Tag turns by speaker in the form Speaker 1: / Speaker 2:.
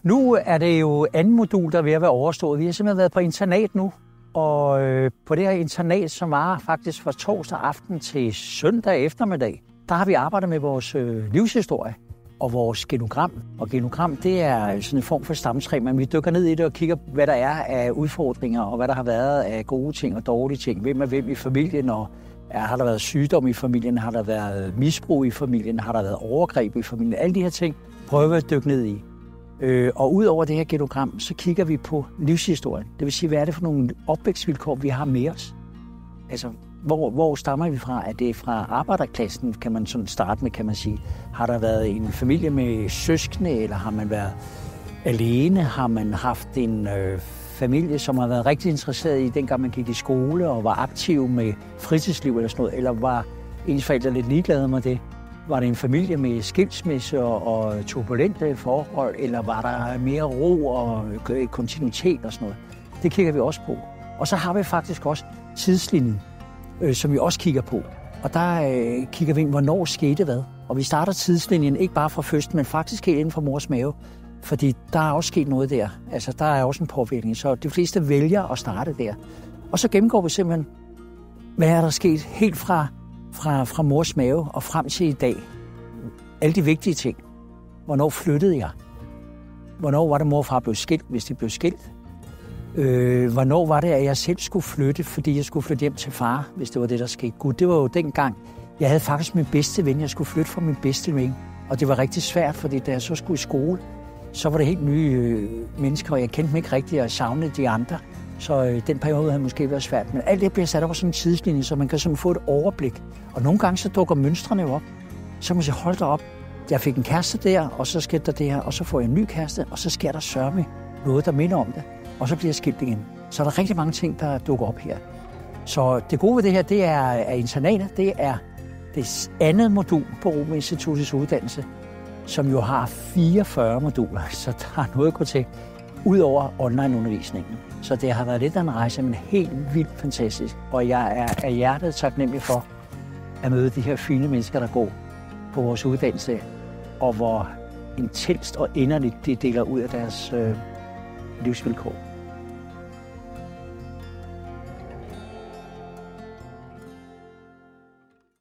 Speaker 1: Nu er det jo anden modul, der er ved at være overstået. Vi har simpelthen været på internat nu, og på det her internat, som var faktisk fra torsdag aften til søndag eftermiddag, der har vi arbejdet med vores livshistorie og vores genogram. Og genogram, det er sådan en form for stamtræ, men vi dykker ned i det og kigger, hvad der er af udfordringer, og hvad der har været af gode ting og dårlige ting. Hvem er hvem i familien, og har der været sygdom i familien, har der været misbrug i familien, har der været overgreb i familien. Alle de her ting prøver vi at dykke ned i. Og ud over det her genogram, så kigger vi på livshistorien. Det vil sige, hvad er det for nogle opvækstvilkår, vi har med os? Altså, hvor stammer vi fra? Er det fra arbejderklassen, kan man sådan starte med, kan man sige. Har der været en familie med søskende, eller har man været alene? Har man haft en familie, som har været rigtig interesseret i, dengang man gik i skole og var aktiv med fritidsliv eller sådan noget? Eller var ens forældre lidt ligeglade med det? Var det en familie med skilsmisse og turbulente forhold, eller var der mere ro og kontinuitet og sådan noget? Det kigger vi også på. Og så har vi faktisk også tidslinjen, som vi også kigger på. Og der kigger vi ind, hvornår skete hvad. Og vi starter tidslinjen ikke bare fra fødslen, men faktisk helt inden for mors mave. Fordi der er også sket noget der. Altså, der er også en påvirkning. Så de fleste vælger at starte der. Og så gennemgår vi simpelthen, hvad er der sket helt fra mors mave og frem til i dag. Alle de vigtige ting. Hvornår flyttede jeg? Hvornår var det, mor og far blev skilt, hvis de blev skilt? Hvornår var det, at jeg selv skulle flytte, fordi jeg skulle flytte hjem til far, hvis det var det, der skete? Gud, det var jo dengang. Jeg havde faktisk min bedste ven. Jeg skulle flytte fra min bedste ven. Og det var rigtig svært, fordi da jeg så skulle i skole, så var det helt nye mennesker, og jeg kendte dem ikke rigtigt og savnede de andre. Så den periode havde måske været svært. Men alt det bliver sat op på sådan en tidslinje, så man kan sådan få et overblik. Og nogle gange så dukker mønstrene jo op. Så man siger, hold da op, jeg fik en kæreste der, og så skete der det her, og så får jeg en ny kæreste, og så sker der sørme noget, der minder om det. Og så bliver jeg skilt igen. Så er der rigtig mange ting, der dukker op her. Så det gode ved det her, det er internatet. Det er det andet modul på Roma Instituttets uddannelse, som jo har 44 moduler, så der er noget at gå til, ud over online-undervisningen. Så det har været lidt af en rejse, men helt vildt fantastisk. Og jeg er af hjertet taknemmelig for at møde de her fine mennesker, der går på vores uddannelse, og hvor intenst og inderligt de deler ud af deres livsvilkår.